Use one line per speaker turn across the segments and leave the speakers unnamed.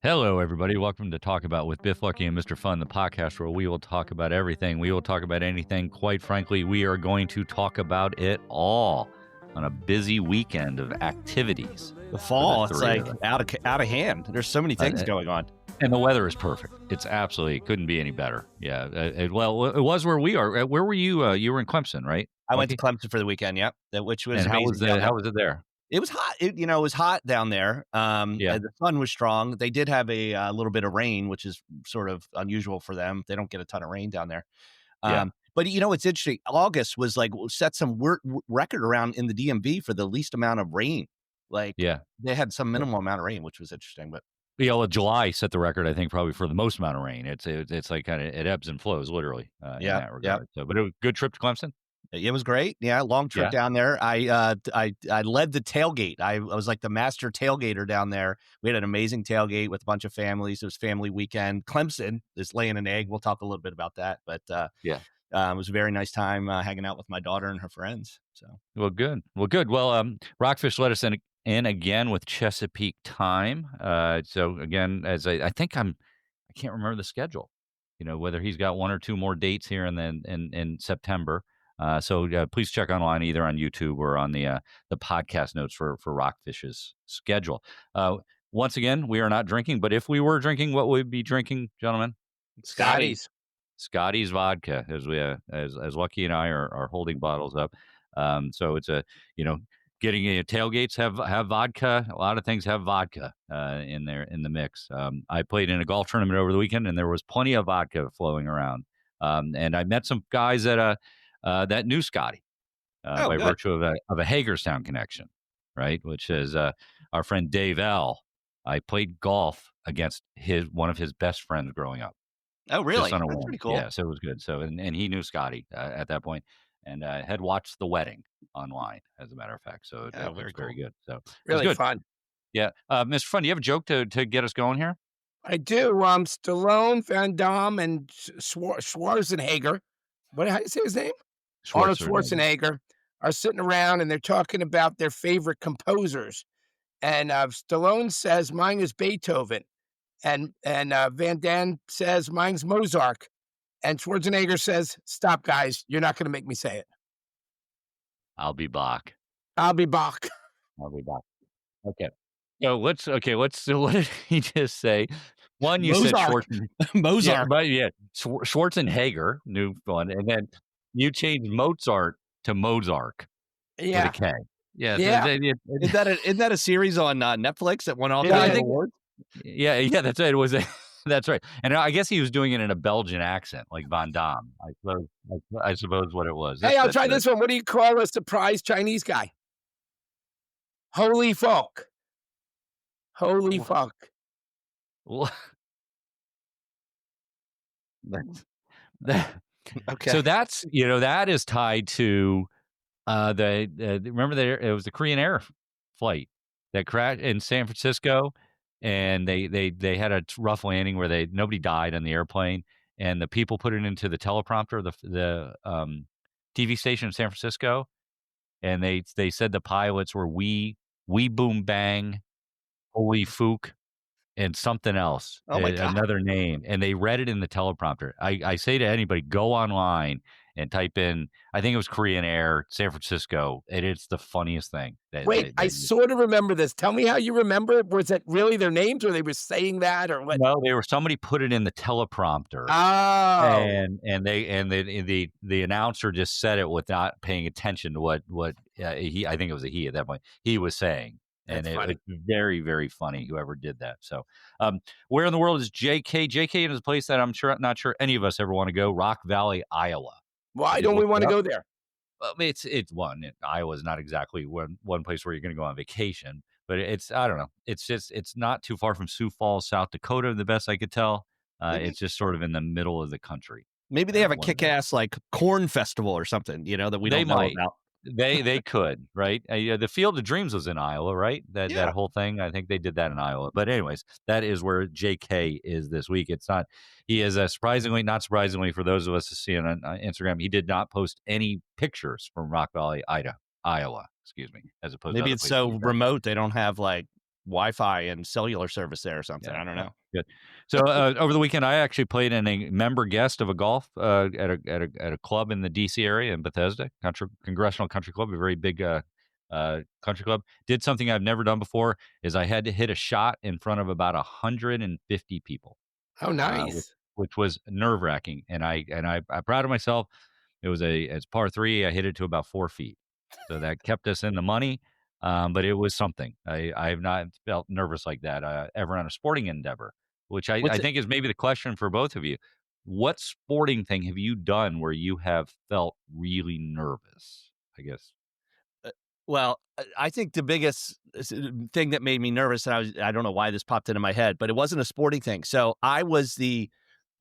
Hello, everybody. Welcome to Talk About with Biff Lucky and Mr. Fun, the podcast where we will talk about everything. We will talk about anything. Quite frankly, we are going to talk about it all on a busy weekend of activities.
The fall, it's like
us.
out of hand. There's so many things going on.
And the weather is perfect. It's absolutely couldn't be any better. Yeah. Well, it was where we are. Where were you? You were in Clemson, right?
I went to Clemson for the weekend. Yep, which was
And
amazing.
how was it there?
It was hot. It was hot down there. The sun was strong. They did have a little bit of rain, which is sort of unusual for them. They don't get a ton of rain down there. But it's interesting. August was like set some record around in the DMV for the least amount of rain. They had some minimal amount of rain, which was interesting. But
July set the record, I think, probably for the most amount of rain. It's like kind of it ebbs and flows, literally. In that regard. So, but it was a good trip to Clemson.
It was great. Yeah, long trip down there. I led the tailgate. I was like the master tailgater down there. We had an amazing tailgate with a bunch of families. It was family weekend. Clemson is laying an egg. We'll talk a little bit about that. But it was a very nice time hanging out with my daughter and her friends. So
good. Well, Rockfish let us in again with Chesapeake time. So again, as I think I can't remember the schedule. Whether he's got one or two more dates here and then in September. So please check online either on YouTube or on the podcast notes for Rockfish's schedule. Once again, we are not drinking, but if we were drinking, what would we be drinking, gentlemen?
Scotty's
vodka, as we as Lucky and I are holding bottles up. So it's getting tailgates have vodka. A lot of things have vodka in the mix. I played in a golf tournament over the weekend, and there was plenty of vodka flowing around. And I met some guys at that knew Scotty by virtue of a Hagerstown connection, right? Which is our friend Dave L. I played golf against one of his best friends growing up.
Oh, really? That's pretty cool.
Yeah, so it was good. So and he knew Scotty at that point, and had watched the wedding online, as a matter of fact. So it was very good. So
really
good.
Fun.
Yeah, Mr. Fun, do you have a joke to get us going here?
I do. Stallone, Van Damme, and Schwarzenegger. How do you say his name? Arnold Schwarzenegger are sitting around and they're talking about their favorite composers. And Stallone says, mine is Beethoven. And Van Damme says, mine's Mozart. And Schwarzenegger says, stop, guys. You're not going to make me say it.
I'll be back. Okay. So what did he just say? One, you said
Mozart.
Schwarzenegger, new one. And then you changed Mozart to Mozart.
Yeah.
With a K. Yeah.
Isn't that a series on Netflix that won all the awards?
Yeah, that's right. That's right. And I guess he was doing it in a Belgian accent, like Van Damme. I suppose what it was.
Hey, I'll try this one. What do you call a surprised Chinese guy? Holy fuck.
Well,
okay.
So that's that is tied to remember it was the Korean Air flight that crashed in San Francisco, and they had a rough landing where nobody died on the airplane, and the people put it into the teleprompter, the TV station in San Francisco, and they said the pilots were we boom bang, holy fook, and something else, another name, and they read it in the teleprompter. I say to anybody, go online and type in, I think it was Korean Air, San Francisco, and it's the funniest thing.
Wait, I sort of remember this. Tell me how you remember it. Was it really their names, or they were saying that, or what?
No, somebody put it in the teleprompter.
Oh,
and the announcer just said it without paying attention to what I think it was a he at that point, he was saying. And it's very, very funny, whoever did that. So where in the world is JK? JK is a place that I'm not sure any of us ever want to go, Rock Valley, Iowa.
Why don't we want to go there?
Well, Iowa is not exactly one place where you're going to go on vacation, but I don't know. It's not too far from Sioux Falls, South Dakota, the best I could tell. It's just sort of in the middle of the country.
Maybe they have a kick-ass like corn festival or something, that we don't know about.
They could, right? The Field of Dreams was in Iowa, right? That whole thing. I think they did that in Iowa. But anyways, that is where JK is this week. It's not. He is not surprisingly, for those of us to see on Instagram, he did not post any pictures from Rock Valley, Iowa. Excuse me, as opposed.
Maybe
to
it's so remote they don't have like Wi-Fi and cellular service there or something.
Yeah,
I don't
yeah,
know.
good. So over the weekend, I actually played in a member guest of a golf at a club in the DC area in Bethesda, Congressional Country Club, a very big country club. Did something I've never done before. Is I had to hit a shot in front of about 150 people,
Oh,
which,
nice.
which was nerve wracking, and I'm proud of myself. It's par three. I hit it to about 4 feet, so that kept us in the money. But it was something. I have not felt nervous like that ever on a sporting endeavor, which I
What's it?
think is maybe the question for both of you. What sporting thing have you done where you have felt really nervous? I guess.
Well, I think the biggest thing that made me nervous, and I don't know why this popped into my head, but it wasn't a sporting thing. So I was the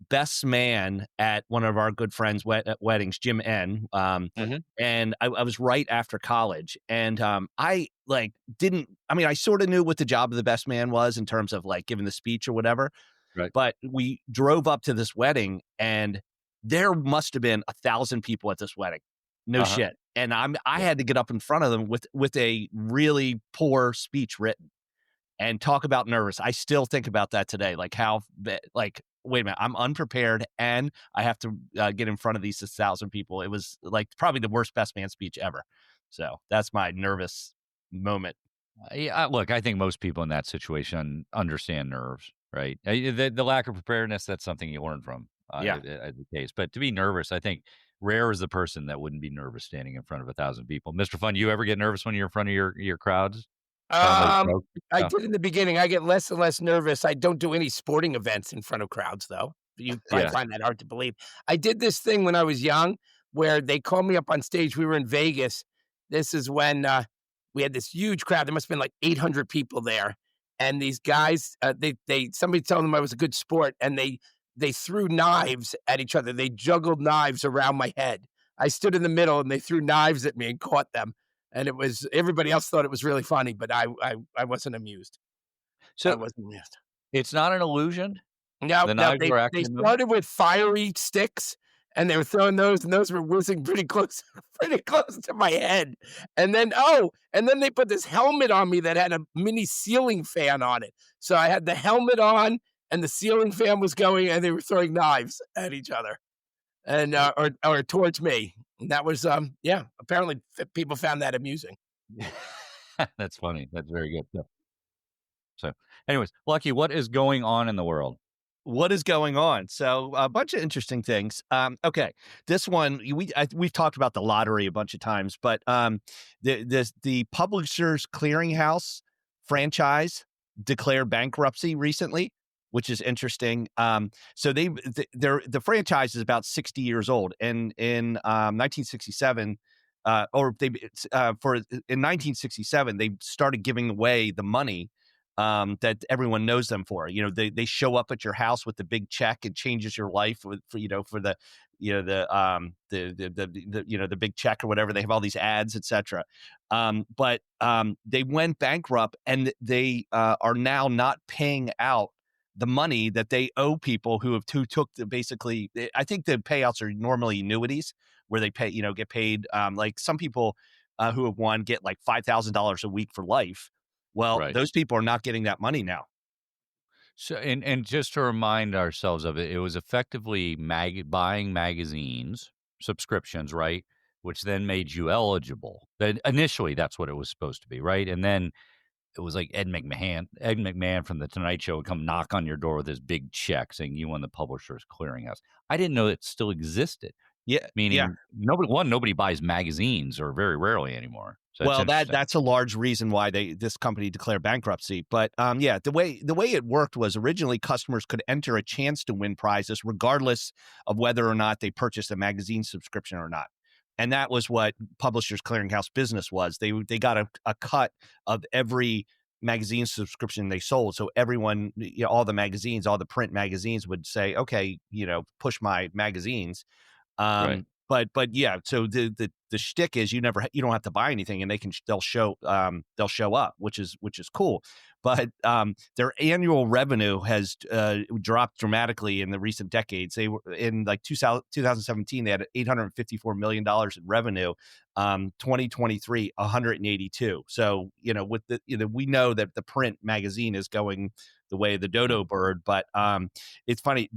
best man at one of our good friends' weddings, Jim N.
Mhm.
And I was right after college, and I like didn't. I mean, I sort of knew what the job of the best man was in terms of like giving the speech or whatever.
Right.
But we drove up to this wedding, and there must have been 1,000 people at this wedding. No
Uh-huh.
shit. And I
Yeah.
had to get up in front of them with a really poor speech written and talk about nervous. I still think about that today. Like like, wait a minute, I'm unprepared and I have to get in front of these 1,000 people. It was like probably the worst best man speech ever. So that's my nervous moment.
Yeah, look, I think most people in that situation understand nerves, right? The lack of preparedness, that's something you learn from
Yeah.
the case. But to be nervous, I think rare is the person that wouldn't be nervous standing in front of 1,000 people. Mr. Fun, you ever get nervous when you're in front of your crowds? Telling those
Um,
jokes?
I
No.
did in the beginning. I get less and less nervous. I don't do any sporting events in front of crowds, though. You probably
Yeah.
find that hard to believe. I did this thing when I was young where they called me up on stage. We were in Vegas. This is when we had this huge crowd. There must have been like 800 people there. And these guys, somebody told them I was a good sport, and they threw knives at each other. They juggled knives around my head. I stood in the middle, and they threw knives at me and caught them. And it was everybody else thought it was really funny, but I wasn't amused. I
So
wasn't amused.
it's not an illusion?
No,
The
no,
knives
they
were
they
actually moving?
started with fiery sticks, and they were throwing those, and those were whizzing pretty close pretty close to my head. And then they put this helmet on me that had a mini ceiling fan on it. So I had the helmet on, and the ceiling fan was going, and they were throwing knives at each other and, or towards me. And that was, yeah, apparently people found that amusing.
That's funny. That's very good. So, anyways, Lucky, what is going on in the world?
What is going on? So a bunch of interesting things. Okay, this one we've talked about the lottery a bunch of times, but the Publishers Clearinghouse franchise declared bankruptcy recently, which is interesting. So the franchise is about 60 years old, and in 1967. In 1967 they started giving away the money that everyone knows them for. You know, they show up at your house with the big check. It changes your life for the the big check or whatever. They have all these ads, etc. But they went bankrupt, and they are now not paying out the money that they owe people who took the basically. I think the payouts are normally annuities where they get paid. Like some people who have won get like $5,000 a week for life. Well,
Right.
those people are not getting that money now.
So, and just to remind ourselves of it, it was effectively buying magazines, subscriptions, right? Which then made you eligible. Then initially, that's what it was supposed to be, right? And then it was like Ed McMahon from the Tonight Show would come knock on your door with his big check saying you won the Publishers Clearinghouse. I didn't know it still existed.
Yeah, yeah.
Meaning nobody buys magazines, or very rarely anymore. So it's
Well,
interesting.
that's a large reason why this company declared bankruptcy. But yeah, the way it worked was originally customers could enter a chance to win prizes regardless of whether or not they purchased a magazine subscription or not. And that was what Publishers Clearinghouse business was. They got a cut of every magazine subscription they sold. So everyone, all the magazines, all the print magazines would say, okay, push my magazines.
Right.
But yeah, so the shtick is you don't have to buy anything, and they'll show up, which is cool. but their annual revenue has dropped dramatically in the recent decades. They were in like 2017, they had $854 million in revenue. 2023, 182. So, with we know that the print magazine is going the way of the dodo bird, but it's funny.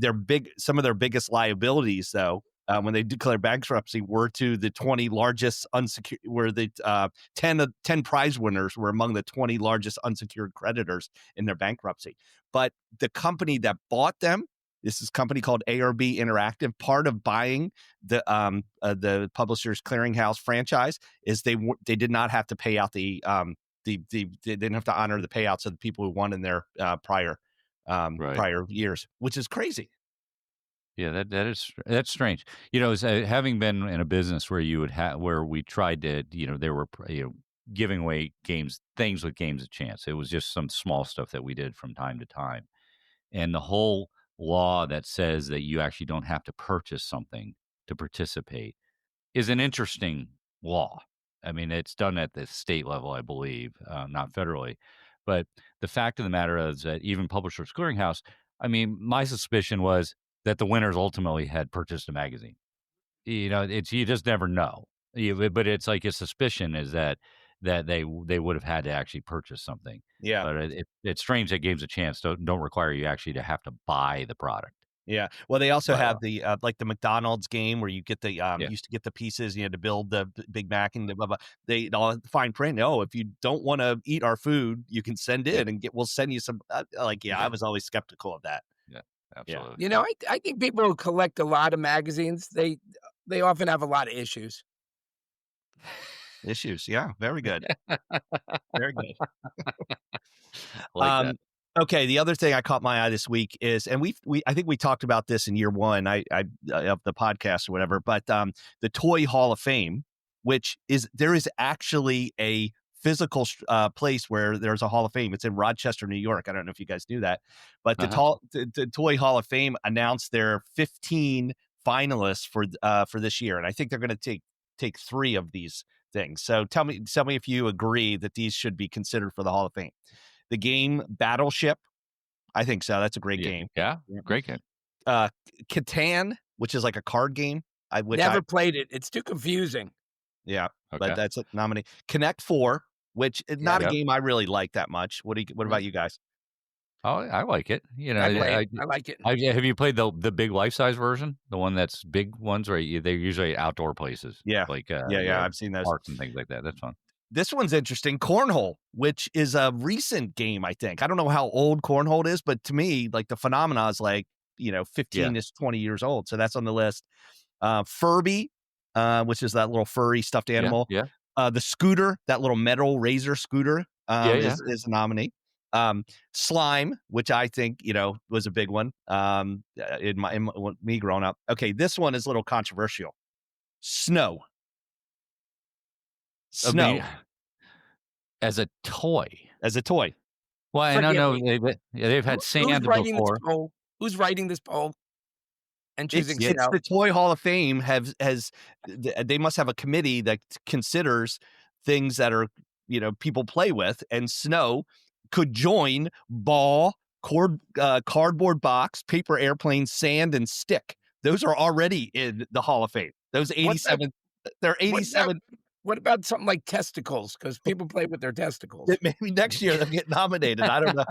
Some of their biggest liabilities, though, when they declared bankruptcy, were to the 20 largest unsecured, where the 10 prize winners were among the 20 largest unsecured creditors in their bankruptcy. But the company that bought them, this is a company called ARB Interactive. Part of buying the Publishers Clearinghouse franchise is they did not have to pay out they didn't have to honor the payouts of the people who won in their prior years, which is crazy.
Yeah, that's strange. As having been in a business where you would where we tried to, there were giving away things with games of chance. It was just some small stuff that we did from time to time, and the whole law that says that you actually don't have to purchase something to participate is an interesting law. I mean, it's done at the state level, I believe, not federally. But the fact of the matter is that even Publishers Clearinghouse, I mean, my suspicion was that the winners ultimately had purchased a magazine. You just never know. But it's like a suspicion is that they would have had to actually purchase something.
Yeah.
But it's strange that games of chance don't require you actually to have to buy the product.
Yeah. Well, they also have the like the McDonald's game where you get the used to get the pieces, to build the Big Mac and the blah blah. They all fine print. Oh, if you don't want to eat our food, you can send in and we'll send you some. I was always skeptical of that.
Yeah, absolutely.
Yeah. I think people who collect a lot of magazines, they often have a lot of issues.
Issues, yeah, very good, very good.
Like that.
Okay, the other thing I caught my eye this week is, and I think we talked about this in year one, of the podcast or whatever, but the Toy Hall of Fame, there is actually a physical place where there's a Hall of Fame. It's in Rochester, New York. I don't know if you guys knew that, but the Toy Hall of Fame announced their 15 finalists for this year, and I think they're going to take 3 of these things. So tell me if you agree that these should be considered for the Hall of Fame. The game Battleship, I think so. That's a great game.
Yeah, great game.
Catan, which is like a card game. I
never played it. It's too confusing.
Yeah, but that's a nominee. Connect 4, which is not a game I really like that much. What about you guys?
Oh, I like it.
I like it.
Have you played the big life size version? The one that's big ones, right? They're usually outdoor places.
Yeah,
like
I've seen those
parks and things like that. That's fun.
This one's interesting. Cornhole, which is a recent game, I think. I don't know how old Cornhole is, but to me, like the phenomena is like 15 to 20 years old. So that's on the list. Furby, which is that little furry stuffed animal.
Yeah.
The scooter, that little metal razor scooter, is a nominee. Slime, which I think was a big one in me growing up. Okay, this one is a little controversial. Snow.
As a toy. Well, I don't know. They've had sand before.
Who's writing this poll? And choosing
it's the Toy Hall of Fame they must have a committee that considers things that are people play with, and snow could join ball, cardboard box, paper airplane, sand, and stick. Those are already in the Hall of Fame. Those 87. They're 87.
What about something like testicles? Because people play with their testicles.
Maybe next year they'll get nominated. I don't know.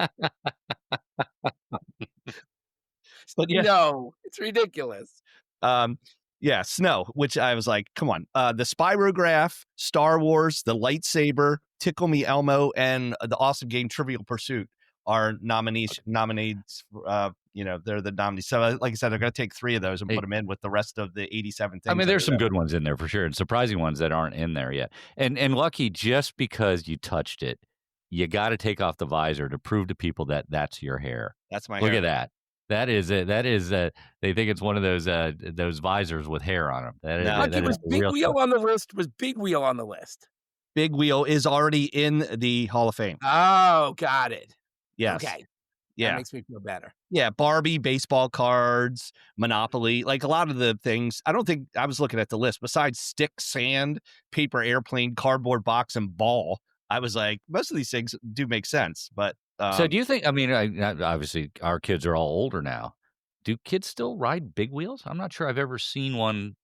But no, it's ridiculous.
Snow, which I was like, come on. The Spirograph, Star Wars, the lightsaber, Tickle Me Elmo, and the awesome game Trivial Pursuit are nominees. They're the nominees. So, like I said, they're going to take 3 of those and put them in with the rest of the 87 things.
I mean, there's some good ones in there for sure, and surprising ones that aren't in there yet. And lucky, just because you touched it, you got to take off the visor to prove to people that that's your hair.
That's my
hair.
Look
at that. That is it. They think it's one of those visors with hair on them.
That was Big Wheel on the list. Was Big Wheel on the list?
Big Wheel is already in the Hall of Fame.
Oh, got it.
Yes.
Okay.
Yeah.
That makes me feel better.
Yeah. Barbie, baseball cards, Monopoly, like a lot of the things. I don't think I was looking at the list besides stick, sand, paper airplane, cardboard box, and ball. I was like, most of these things do make sense, but
So do you think, I mean, obviously our kids are all older now. Do kids still ride big wheels? I'm not sure I've ever seen one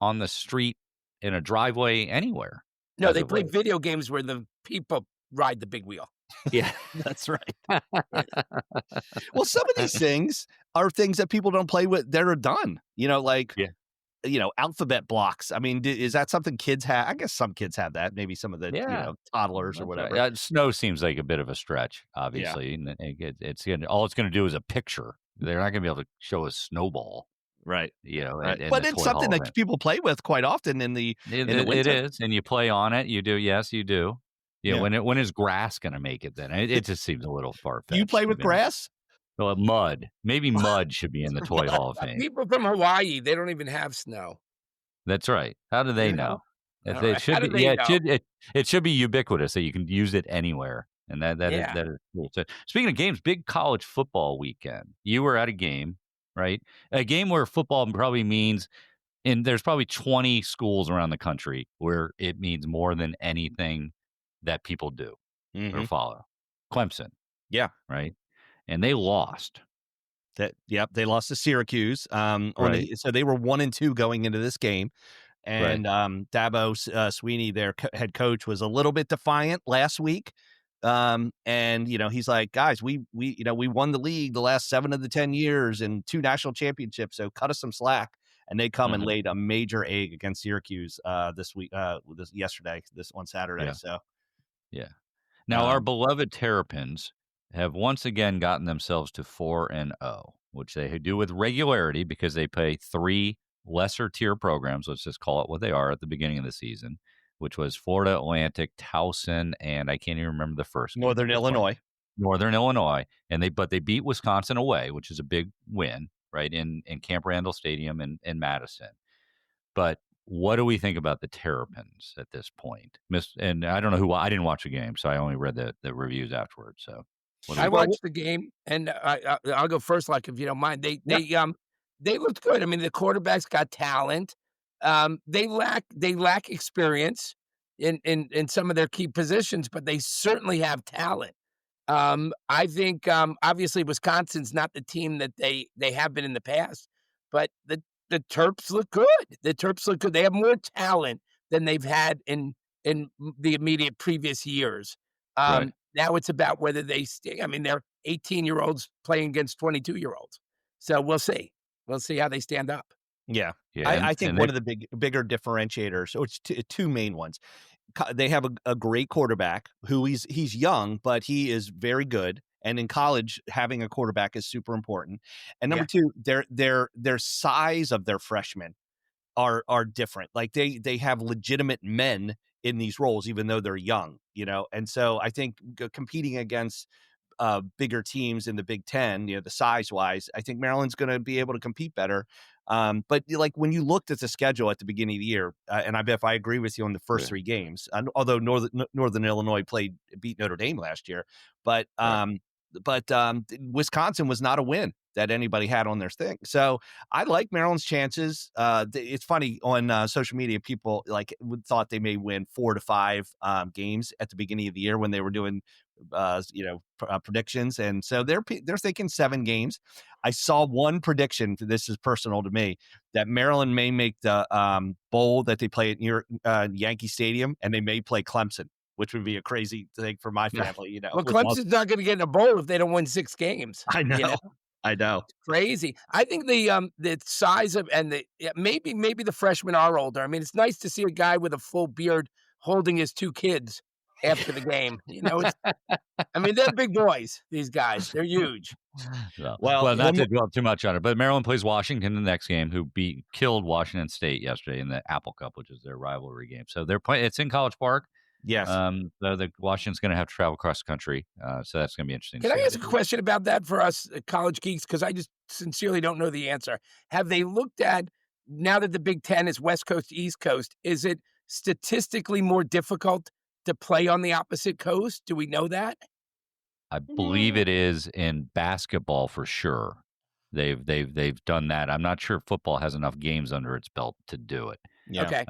on the street, in a driveway, anywhere
No,
as
they
of
play
late.
video games where the people ride the big wheel.
Yeah.
That's right. Well, some of these things are things that people don't play with that are done, like,
Yeah.
Alphabet blocks. I mean, is that something kids have? I guess some kids have that. Maybe some of the,
Yeah.
toddlers or
That's right.
whatever.
Snow seems like a bit of a stretch,
Yeah.
obviously. And all it's going to do is a picture. They're not going to be able to show a snowball,
Right. Right.
in
But
the
it's
toy
something
hall of
that
fame.
people play with quite often in the
It
winter.
is, and you play on it. You do, yes, you do. Yeah,
Yeah.
when is grass going to make it? Then it just seems a little far
Do you
fetched.
play with grass?
Well, mud. Maybe mud should be in the toy hall of fame.
People from Hawaii, they don't even have snow.
That's right. How do they know? If
All
it
right.
should
How do
be,
they
yeah,
know?
it should be ubiquitous that you can use it anywhere, and that is
Yeah.
cool. So, speaking of games, big college football weekend. You were at a game, right? A game where football probably means, and there's probably 20 schools around the country where it means more than anything that people do or follow. Clemson,
Yeah.
right? And they lost.
They lost to Syracuse.
Right.
So they were 1-2 going into this game.
Right.
And Dabo Sweeney, their head coach, was a little bit defiant last week. And he's like, guys, we won the league the last 7 of the 10 years and 2 national championships, so cut us some slack. And they come and laid a major egg against Syracuse this week, this on Saturday.
Yeah.
So
Yeah. Now our beloved Terrapins have once again gotten themselves to 4-0, which they do with regularity because they play 3 lesser tier programs. Let's just call it what they are at the beginning of the season, which was Florida Atlantic, Towson, and I can't even remember the first.
Northern Illinois.
And they beat Wisconsin away, which is a big win, right, in Camp Randall Stadium in Madison. But what do we think about the Terrapins at this point? And I don't know I didn't watch the game, so I only read the reviews afterwards. So
I watched the game, and I'll go first, like, if you don't mind. They looked good. I mean, the quarterback's got talent. They lack experience in some of their key positions, but they certainly have talent. I think obviously Wisconsin's not the team that they have been in the past, but the Terps look good. The Terps look good. They have more talent than they've had in the immediate previous years.
Right.
Now it's about whether they stay. I mean, they're 18-year-olds playing against 22-year-olds. So we'll see. We'll see how they stand up.
Yeah.
Yeah,
I think one of the bigger differentiators, or it's two main ones. They have a great quarterback who he's young, but he is very good. And in college, having a quarterback is super important. And number two, their size of their freshmen are different. Like they have legitimate men in these roles, even though they're young, And so I think competing against bigger teams in the Big Ten, the size wise, I think Maryland's going to be able to compete better. But like when you looked at the schedule at the beginning of the year, and I agree with you on the first 3 games, although Northern Illinois beat Notre Dame last year, but Wisconsin was not a win that anybody had on their thing. So I like Maryland's chances. It's funny on social media, people thought they may win 4 to 5 games at the beginning of the year when they were doing predictions, and so they're thinking 7 games. I saw one prediction. This is personal to me, that Maryland may make the bowl that they play at Yankee Stadium, and they may play Clemson, which would be a crazy thing for my family.
Well, Clemson's not going to get in a bowl if they don't win 6 games.
I know. I know.
It's crazy. I think the size of maybe the freshmen are older. I mean, it's nice to see a guy with a full beard holding his 2 kids after the game. I mean, they're big boys, these guys. They're huge.
Well, not to dwell too much on it, but Maryland plays Washington in the next game, who killed Washington State yesterday in the Apple Cup, which is their rivalry game. So they're playing. It's in College Park.
Yes.
The Washington's going to have to travel across the country, so that's going to be interesting.
Can I ask a question about that for us college geeks? Because I just sincerely don't know the answer. Have they looked at, now that the Big Ten is West Coast, East Coast, is it statistically more difficult to play on the opposite coast? Do we know that?
I believe it is in basketball for sure. They've done that. I'm not sure football has enough games under its belt to do it.
Yeah.
Okay.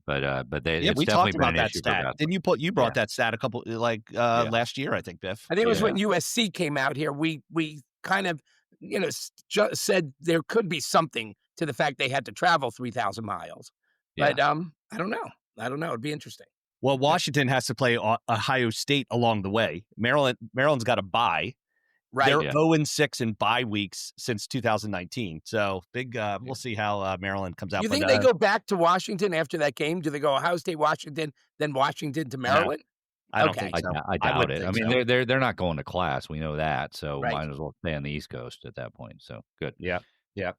But
Yeah,
it's
we
definitely
talked
been
about
an
that
issue for
stat.
basketball.
Didn't you brought
Yeah.
that stat a couple last year, I think, Biff.
I think it was
Yeah.
when USC came out here. We kind of, said there could be something to the fact they had to travel 3,000 miles.
Yeah.
But I don't know. It'd be interesting.
Well, Washington has to play Ohio State along the way. Maryland's got a bye.
Right.
They're
Yeah.
0-6 in bye weeks since 2019. So big. We'll see how Maryland comes out.
You think they go back to Washington after that game? Do they go Ohio State, Washington, then Washington to Maryland?
I don't think so.
I doubt it. I mean,
so.
they're not going to class. We know that. So
Right.
might as well stay on the East Coast at that point. So good.
Yeah. Yeah.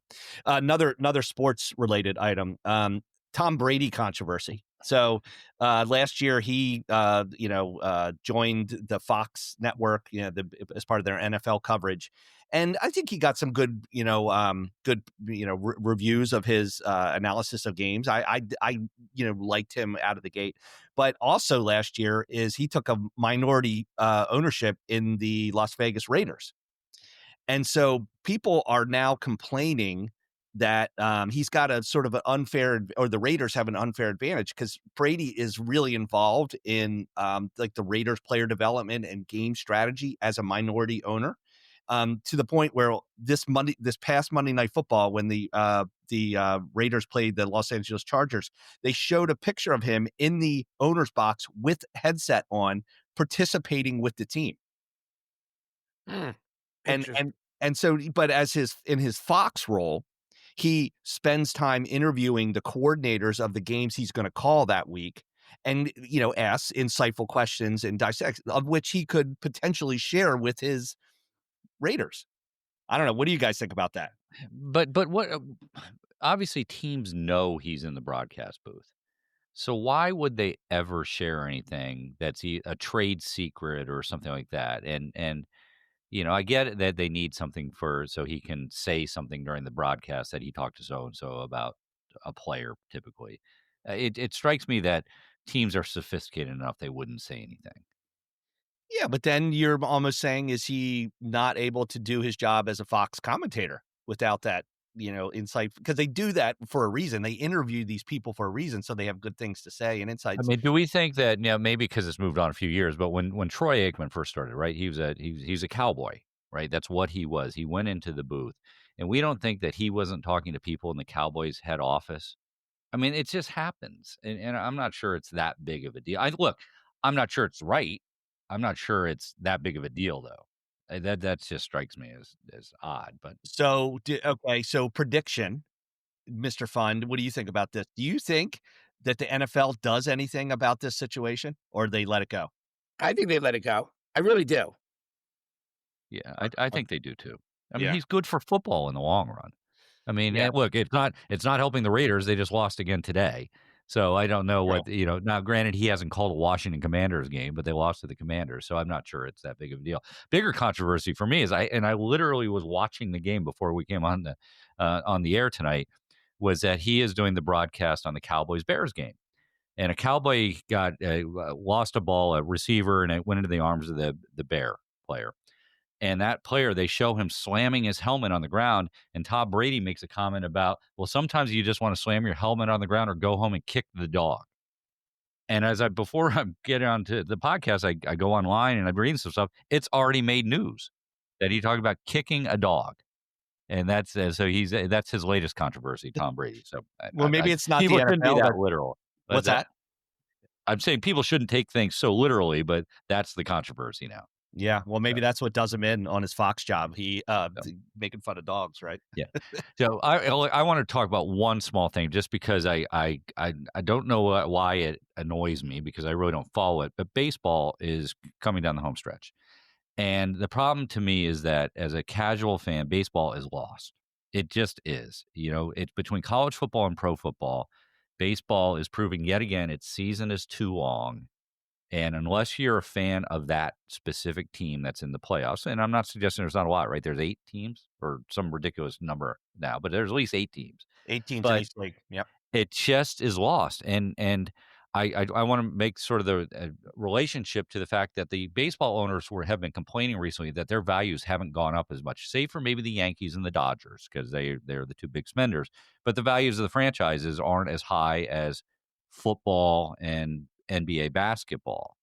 Another sports related item. Tom Brady controversy. So last year he joined the Fox network, as part of their NFL coverage, and I think he got some good reviews of his analysis of games. I liked him out of the gate, but also last year he took a minority ownership in the Las Vegas Raiders, and so people are now complaining that he's got a sort of an unfair, or the Raiders have an unfair advantage because Brady is really involved in like the Raiders player development and game strategy as a minority owner, to the point where this past Monday Night Football, when the Raiders played the Los Angeles Chargers, they showed a picture of him in the owner's box with headset on, participating with the team. And so, but in his Fox role, he spends time interviewing the coordinators of the games he's going to call that week, and asks insightful questions and dissects, of which he could potentially share with his Raiders. I don't know. What do you guys think about that?
But what? Obviously, teams know he's in the broadcast booth. So why would they ever share anything that's a trade secret or something like that? And I get it that they need something so he can say something during the broadcast that he talked to so-and-so about a player typically. It strikes me that teams are sophisticated enough they wouldn't say anything.
Yeah, but then you're almost saying, is he not able to do his job as a Fox commentator without that, insight? Because they do that for a reason. They interview these people for a reason, so they have good things to say and insights.
I mean, do we think that maybe because it's moved on a few years, but when Troy Aikman first started, right, he's a cowboy, right? That's what he was. He went into the booth, and we don't think that he wasn't talking to people in the Cowboys head office. I mean, it just happens, and I'm not sure it's that big of a deal. I'm not sure it's right. I'm not sure it's that big of a deal, though. That just strikes me as odd. But
so prediction, Mr. Fund, what do you think about this? Do you think that the NFL does anything about this situation, or they let it go?
I think they let it go. I really do.
Yeah, I think they do too. I mean,
Yeah.
he's good for football in the long run. I mean, look, it's not helping the Raiders. They just lost again today. So I don't know what, now granted, he hasn't called a Washington Commanders game, but they lost to the Commanders. So I'm not sure it's that big of a deal. Bigger controversy for me is I literally was watching the game before we came on the air tonight, was that he is doing the broadcast on the Cowboys-Bears game. And a Cowboy got lost a ball, a receiver, and it went into the arms of the Bear player. And that player, they show him slamming his helmet on the ground. And Tom Brady makes a comment about, well, sometimes you just want to slam your helmet on the ground or go home and kick the dog. And before I get onto the podcast, I go online and I'm reading some stuff. It's already made news that he talked about kicking a dog. And that's that's his latest controversy, Tom Brady. So
maybe it's not the
people
NFL.
Shouldn't be that literal.
What's that?
I'm saying people shouldn't take things so literally, but that's the controversy now.
Yeah, well, maybe that's what does him in on his Fox job. He making fun of dogs, right?
Yeah. So I want to talk about one small thing, just because I don't know why it annoys me, because I really don't follow it. But baseball is coming down the home stretch, and the problem to me is that as a casual fan, baseball is lost. It just is. It's between college football and pro football. Baseball is proving yet again its season is too long. And unless you're a fan of that specific team that's in the playoffs, and I'm not suggesting there's not a lot, right? There's 8 teams or some ridiculous number now, but there's at least 8 teams.
8 teams in each league. Yep.
It just is lost. And I want to make sort of the relationship to the fact that the baseball owners have been complaining recently that their values haven't gone up as much, save for maybe the Yankees and the Dodgers, because they're the two big spenders. But the values of the franchises aren't as high as football and NBA basketball,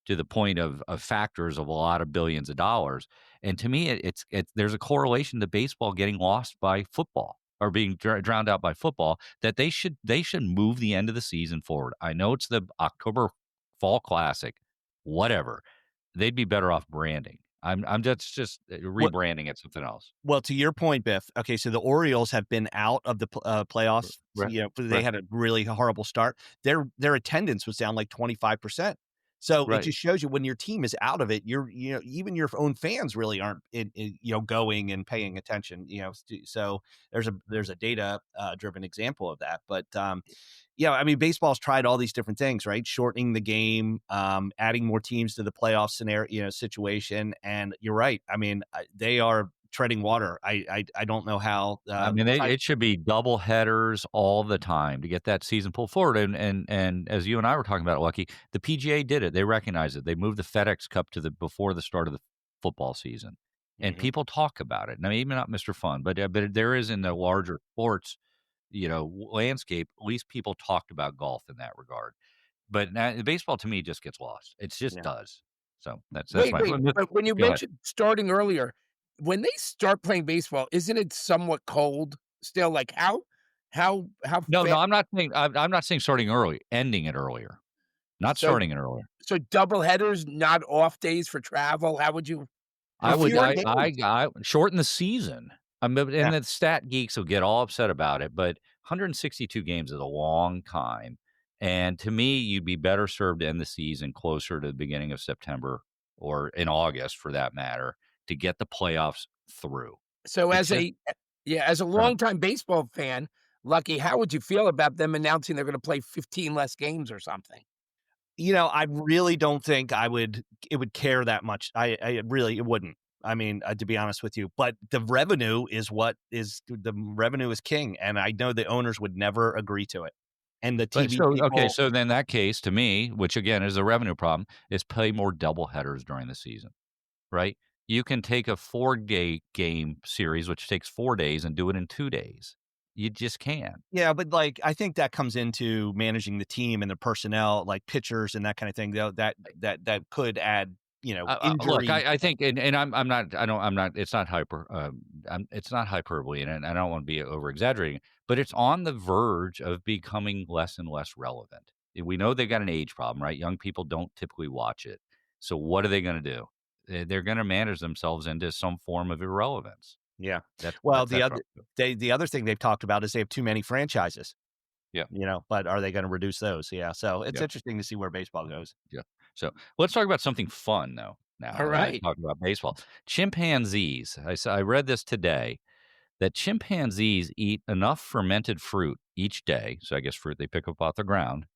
to the point of factors of a lot of billions of dollars. And to me, it's there's a correlation to baseball getting lost by football, or being drowned out by football, that they should move the end of the season forward. I know it's the October Fall Classic, whatever. They'd be better off branding. I'm just rebranding it something else.
Well, to your point, Biff. Okay, so the Orioles have been out of the playoffs.
Right.
You know, they had a really horrible start. Their attendance was down like 25%. So it just shows you when your team is out of it, even your own fans really aren't going and paying attention. So there's a data driven example of that. But I mean, baseball's tried all these different things, right? Shortening the game, adding more teams to the playoff scenario, situation. And you're right. I mean, they are treading water. I don't know how.
I mean, it should be double headers all the time to get that season pulled forward. And as you and I were talking about, Lucky, the PGA did it. They recognized it. They moved the FedEx Cup before the start of the football season, and people talk about it. Now, maybe not Mr. Fun, but there is, in the larger sports, landscape, at least people talked about golf in that regard. But now, baseball to me just gets lost. It just does. So that's
wait.
my.
But when you mentioned starting earlier, when they start playing baseball, isn't it somewhat cold still? Like how
No, I'm not saying starting early, ending it earlier, not starting it earlier.
So double headers, not off days for travel. How would you?
I shorten the season. And the stat geeks will get all upset about it, but 162 games is a long time. And to me, you'd be better served to end the season closer to the beginning of September, or in August for that matter, to get the playoffs through.
So as a longtime baseball fan, Lucky, how would you feel about them announcing they're going to play 15 less games or something?
I really don't think it would care that much. It wouldn't. I mean, to be honest with you, but the revenue is king. And I know the owners would never agree to it. And the TV people,
so then that case, to me, which again is a revenue problem, is play more double headers during the season, right? You can take a 4-day game series, which takes 4 days, and do it in 2 days. You just can.
Yeah, but I think that comes into managing the team and the personnel, like pitchers and that kind of thing. Though that could add, injury.
Look, I think, and I'm not. It's not it's not hyperbole, and I don't want to be over exaggerating, but it's on the verge of becoming less and less relevant. We know they've got an age problem, right? Young people don't typically watch it. So what are they going to do? They're going to manage themselves into some form of irrelevance.
Yeah. The other thing they've talked about is they have too many franchises.
Yeah.
But are they going to reduce those? Yeah. So it's interesting to see where baseball goes.
Yeah. So let's talk about something fun though. Now,
all right.
Talking about baseball, chimpanzees. I read this today that chimpanzees eat enough fermented fruit each day. So I guess fruit they pick up off the ground,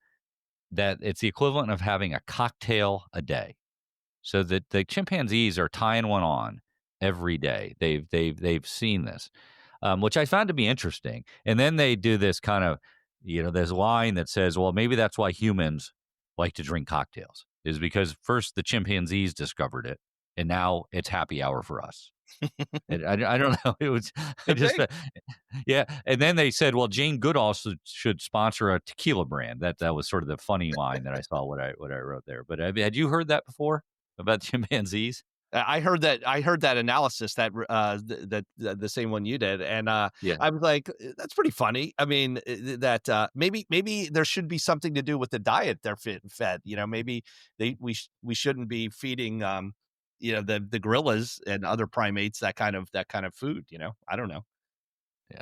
that it's the equivalent of having a cocktail a day. So that the chimpanzees are tying one on every day. They've seen this, which I found to be interesting. And then they do this kind of, this line that says, well, maybe that's why humans like to drink cocktails, is because first the chimpanzees discovered it, and now it's happy hour for us. I don't know. It was yeah. And then they said, well, Jane Goodall should sponsor a tequila brand. That was sort of the funny line that I saw what I wrote there. But had you heard that before about chimpanzees?
I heard that analysis that the same one you did, and I was like, that's pretty funny. I mean, that maybe there should be something to do with the diet they're fed. Maybe we shouldn't be feeding the gorillas and other primates that kind of food. I don't know.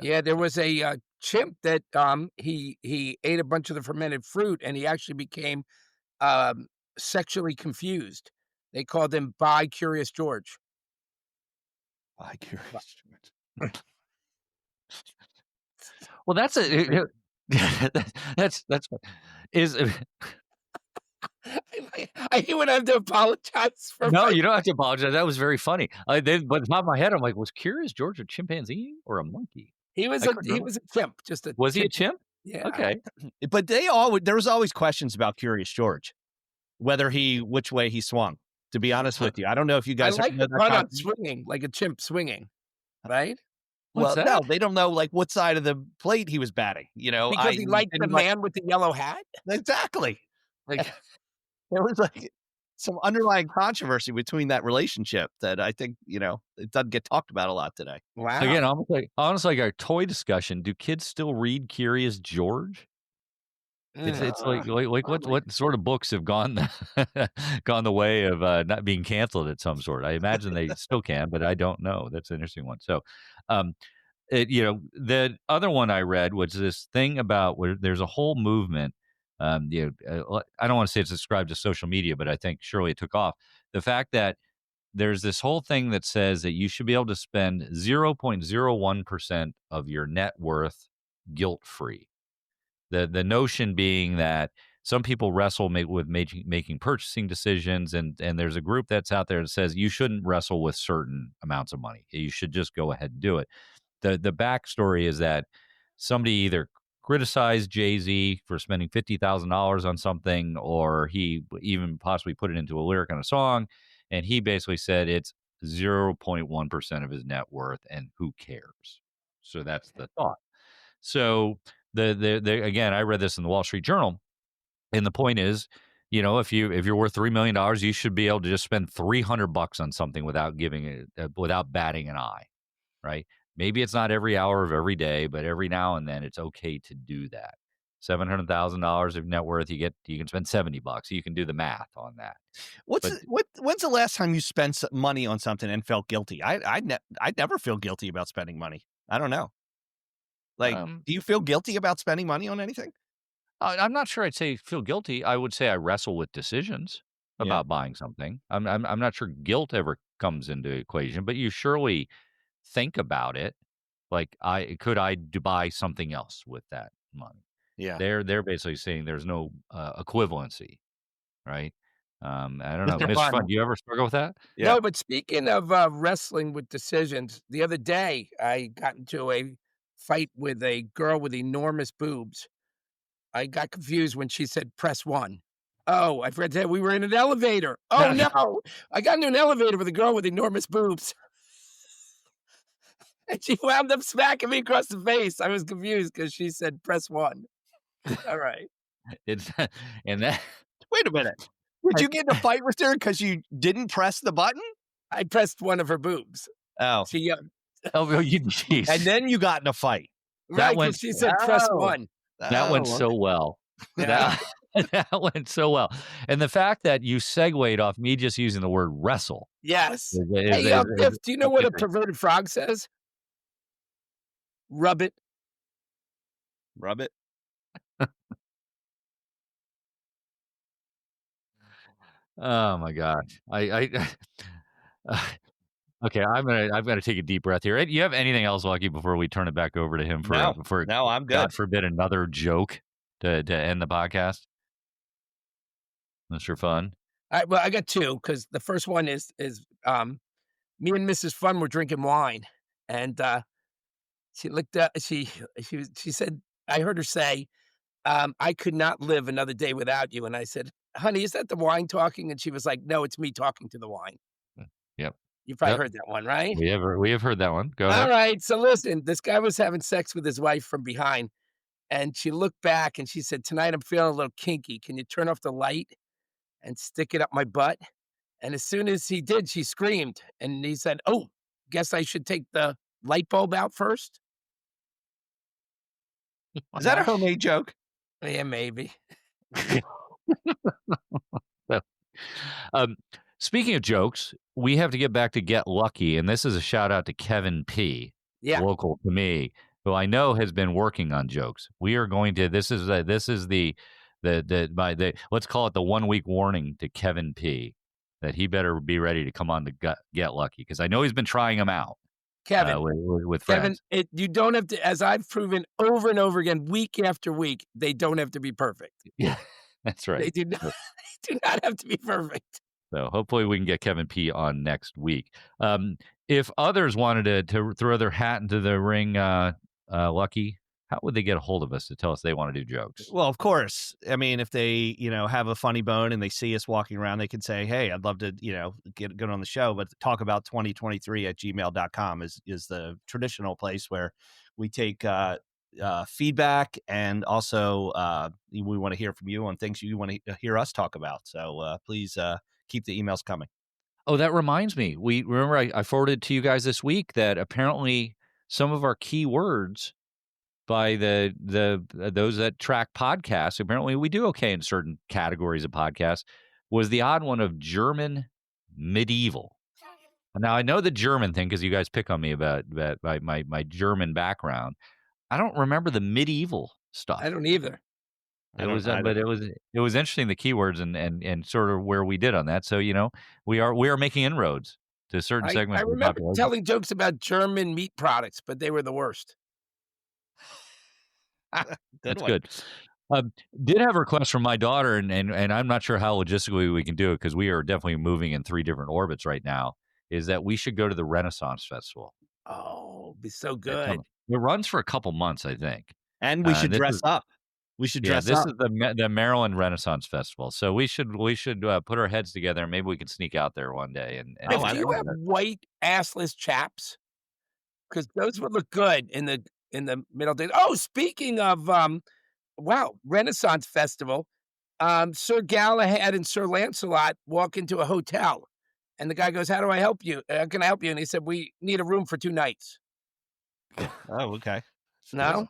Yeah, there was a chimp that he ate a bunch of the fermented fruit, and he actually became sexually confused. They called him Bi-Curious George.
Bi-Curious George.
Well, that's is.
I hate when I have to apologize for.
No, you don't have to apologize. That was very funny. But at the top of my head, I'm like, was Curious George a chimpanzee or a monkey?
He was a chimp.
Was he a chimp?
Yeah.
Okay.
But there was always questions about Curious George, which way he swung. To be honest with you, I don't know if you
I
guys
like
know
the
that
pun on
controversy.
swinging, like a chimp swinging, right?
What's
Well, no,
that?
they don't know like what side of the plate he was batting.
Because he liked the man with the yellow hat?
Exactly.
Like,
There was like some underlying controversy between that relationship that I think, it doesn't get talked about a lot today.
wow.
Again, almost like our toy discussion. Do kids still read Curious George? It's like what sort of books have gone gone the way of not being canceled at some sort? I imagine they still can, but I don't know. That's an interesting one. So, the other one I read was this thing about where there's a whole movement. I don't want to say it's ascribed to social media, but I think surely it took off. The fact that there's this whole thing that says that you should be able to spend 0.01% of your net worth guilt free. The notion being that some people wrestle with making purchasing decisions, and there's a group that's out there that says you shouldn't wrestle with certain amounts of money. You should just go ahead and do it. The backstory is that somebody either criticized Jay-Z for spending $50,000 on something, or he even possibly put it into a lyric on a song, and he basically said it's 0.1% of his net worth, and who cares? So that's the thought. So the again, I read this in the Wall Street Journal, and the point is, if you're worth $3 million, you should be able to just spend $300 on something without giving it without batting an eye, right? Maybe it's not every hour of every day, but every now and then it's okay to do that. $700,000 of net worth, you can spend $70. You can do the math on that.
When's the last time you spent money on something and felt guilty? I never feel guilty about spending money. I don't know. Like, do you feel guilty about spending money on anything?
I'm not sure I'd say feel guilty. I would say I wrestle with decisions about buying something. I'm not sure guilt ever comes into equation, but you surely think about it. Like, could I buy something else with that money?
Yeah.
They're basically saying there's no equivalency, right? I don't know. Mr. Fun, do you ever struggle with that?
Yeah. No, but speaking of wrestling with decisions, the other day I got into a fight with a girl with enormous boobs. I got confused when she said press 1. Oh, I forgot to say we were in an elevator. Oh no, I got into an elevator with a girl with enormous boobs. And she wound up smacking me across the face. I was confused because she said press 1. All right.
Wait a minute. Did you get in a fight with her because you didn't press the button?
I pressed one of her boobs.
Oh.
Jeez.
And then you got in a fight.
Right, because she said press 1.
That went so well.
Yeah.
That went so well. And the fact that you segued off me just using the word wrestle.
Yes. Biff, do you know what a perverted frog says? Rub it.
Rub it.
Oh my gosh. Okay, I'm gonna take a deep breath here. You have anything else, Lucky, before we turn it back over to him for
no, I'm good.
God forbid another joke to end the podcast? That's for fun.
Well, I got two, because the first one is me and Mrs. Fun were drinking wine, and she looked up. She said, I heard her say, "I could not live another day without you." And I said, "Honey, is that the wine talking?" And she was like, "No, it's me talking to the wine."
Yep.
You probably heard that one, right?
We have heard that one. Go ahead.
All right. So listen, this guy was having sex with his wife from behind, and she looked back and she said, "Tonight I'm feeling a little kinky. Can you turn off the light and stick it up my butt?" And as soon as he did, she screamed. And he said, "Oh, guess I should take the light bulb out first."
Is that a homemade joke?
Yeah, maybe.
Speaking of jokes, we have to get back to Get Lucky, and this is a shout out to Kevin P, local to me, who I know has been working on jokes. We are going to. This is the let's call it the 1 week warning to Kevin P, that he better be ready to come on to Get Lucky, because I know he's been trying them out.
Kevin,
with friends.
Kevin, you don't have to, as I've proven over and over again, week after week, they don't have to be perfect.
Yeah, that's right.
They do not have to be perfect.
So hopefully we can get Kevin P on next week. If others wanted to throw their hat into the ring, Lucky, how would they get a hold of us to tell us they want to do jokes?
Well, of course. I mean, if they, have a funny bone and they see us walking around, they can say, hey, I'd love to, get on the show, but talk about 2023@gmail.com is the traditional place where we take feedback, and also we want to hear from you on things you want to hear us talk about. So please keep the emails coming.
Oh, that reminds me. Remember I forwarded to you guys this week that apparently some of our key words by the those that track podcasts, apparently we do okay in certain categories of podcasts, was the odd one of German medieval. Now I know the German thing because you guys pick on me about my German background. I don't remember the medieval stuff.
I don't either.
But it was interesting, the keywords and sort of where we did on that. So we are making inroads to certain segments.
I remember telling jokes about German meat products, but they were the worst.
That's good. Did have a request from my daughter, and I'm not sure how logistically we can do it because we are definitely moving in 3 different orbits right now. Is that we should go to the Renaissance Festival?
Oh, it'd be so good.
It runs for a couple months, I think,
and we should dress up. We should dress up.
This is the Maryland Renaissance Festival, so we should put our heads together, and maybe we can sneak out there one day. And
do you have white assless chaps? Because those would look good in the middle days. Oh, speaking of Renaissance Festival, Sir Galahad and Sir Lancelot walk into a hotel, and the guy goes, "How do I help you? How can I help you?" And he said, "We need a room for 2 nights."
Oh, okay.
No.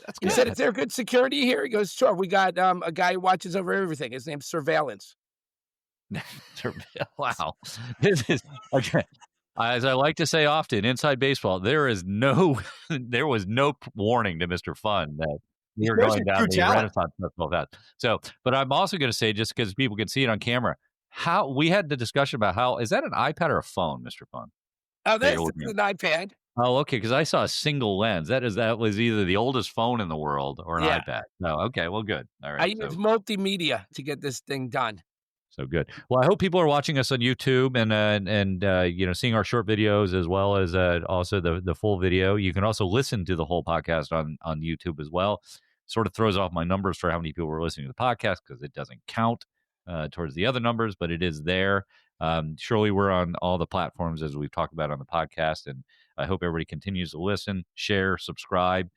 That's good.
He said, "Is there good security here?" He goes, "Sure. We got a guy who watches over everything. His name's Surveillance."
Wow. This is okay. As I like to say often, inside baseball, there was no warning to Mr. Fun that we were going down the Renaissance Festival. So, but I'm also going to say, just because people can see it on camera, how we had the discussion about how is that an iPad or a phone, Mr. Fun?
Oh, that's an iPad.
Oh, okay. Because I saw a single lens. That was either the oldest phone in the world or an iPad. No, okay. Well, good. All right.
I use multimedia to get this thing done.
So good. Well, I hope people are watching us on YouTube and seeing our short videos as well as also the full video. You can also listen to the whole podcast on YouTube as well. Sort of throws off my numbers for how many people are listening to the podcast because it doesn't count towards the other numbers, but it is there. Surely we're on all the platforms as we've talked about on the podcast, and I hope everybody continues to listen, share, subscribe.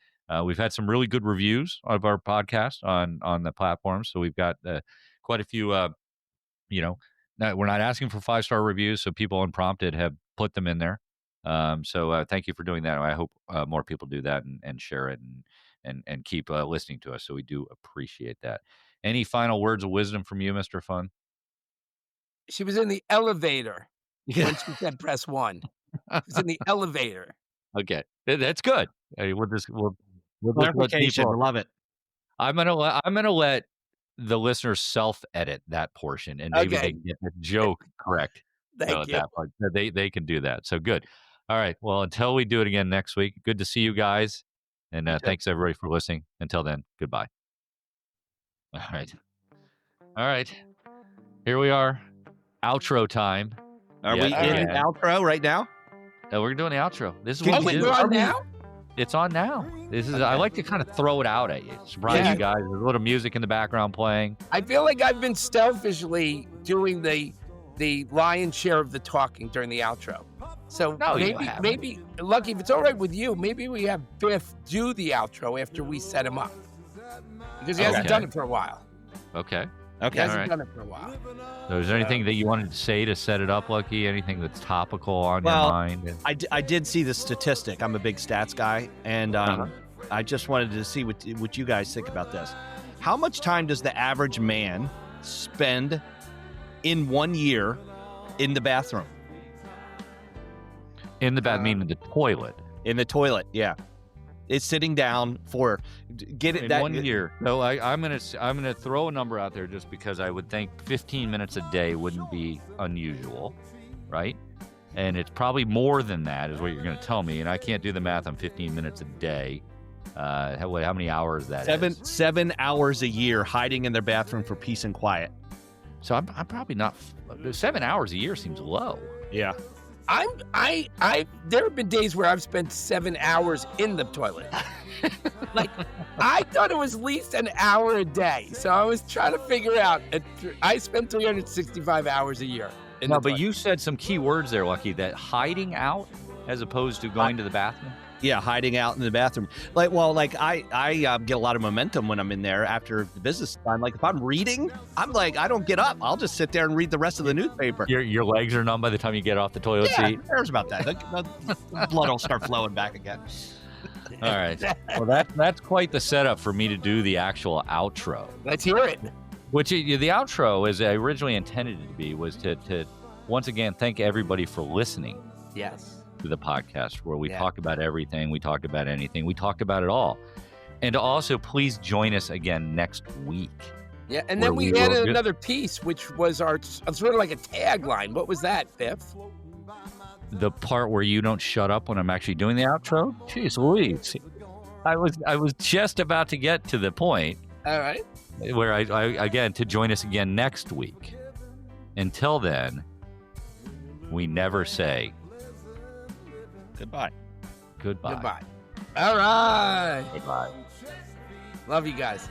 We've had some really good reviews of our podcast on the platforms, so we've got quite a few. We're not asking for 5-star reviews, so people unprompted have put them in there. So thank you for doing that. I hope more people do that and share it and keep listening to us. So we do appreciate that. Any final words of wisdom from you, Mr. Fun?
She was in the elevator when she said press 1. She was in the elevator.
Okay, that's good. We'll
clarification. I love it.
I'm gonna let the listeners self-edit that portion, and maybe they can get the joke correct.
Thank you.
That part. They can do that. So good. All right. Well, until we do it again next week, good to see you guys, and thanks everybody for listening. Until then, goodbye. All right. Here we are. Outro time.
Are we in the outro right now?
We're doing the outro. This is what we do.
We're on now?
It's on now. This is. Okay. I like to kind of throw it out at you, surprise you guys. There's a little music in the background playing.
I feel like I've been selfishly doing the lion's share of the talking during the outro. So maybe Lucky, if it's all right with you, maybe we have Biff do the outro after we set him up because he hasn't done it for a while.
Okay.
He hasn't done it for a while.
So is there anything that you wanted to say to set it up, Lucky? Anything that's topical on your mind?
I did see the statistic. I'm a big stats guy, and I just wanted to see what you guys think about this. How much time does the average man spend in 1 year in the bathroom?
In the bathroom, meaning the toilet.
In the toilet, yeah. It's sitting down for
in 1 year. So I'm gonna throw a number out there just because I would think 15 minutes a day wouldn't be unusual, right? And it's probably more than that, is what you're gonna tell me. And I can't do the math on 15 minutes a day. How many hours that is?
7 hours a year hiding in their bathroom for peace and quiet.
So I'm probably not. 7 hours a year seems low.
Yeah.
There have been days where I've spent 7 hours in the toilet. Like, I thought it was at least an hour a day. So I was trying to figure out. I spend 365 hours a year.
No, but you said some key words there, Lucky, that hiding out as opposed to going to the bathroom.
Yeah, hiding out in the bathroom. I get a lot of momentum when I'm in there after the business time. Like if I'm reading, I'm like, I don't get up. I'll just sit there and read the rest of the newspaper.
Your legs are numb by the time you get off the toilet seat.
Who cares about that? The blood will start flowing back again.
All right. Well, that's quite the setup for me to do the actual outro.
Let's hear it.
Which the outro, as I originally intended it to be, was to once again thank everybody for listening.
Yes.
To the podcast where we talk about everything, we talk about anything, we talk about it all. And also, please join us again next week.
Yeah, and then we added another piece, which was our sort of like a tagline. What was that, Biff?
The part where you don't shut up when I'm actually doing the outro? Jeez Louise. I was just about to get to the point.
All right.
Where I again, to join us again next week. Until then, we never say
goodbye.
All right.
Goodbye.
Love you guys.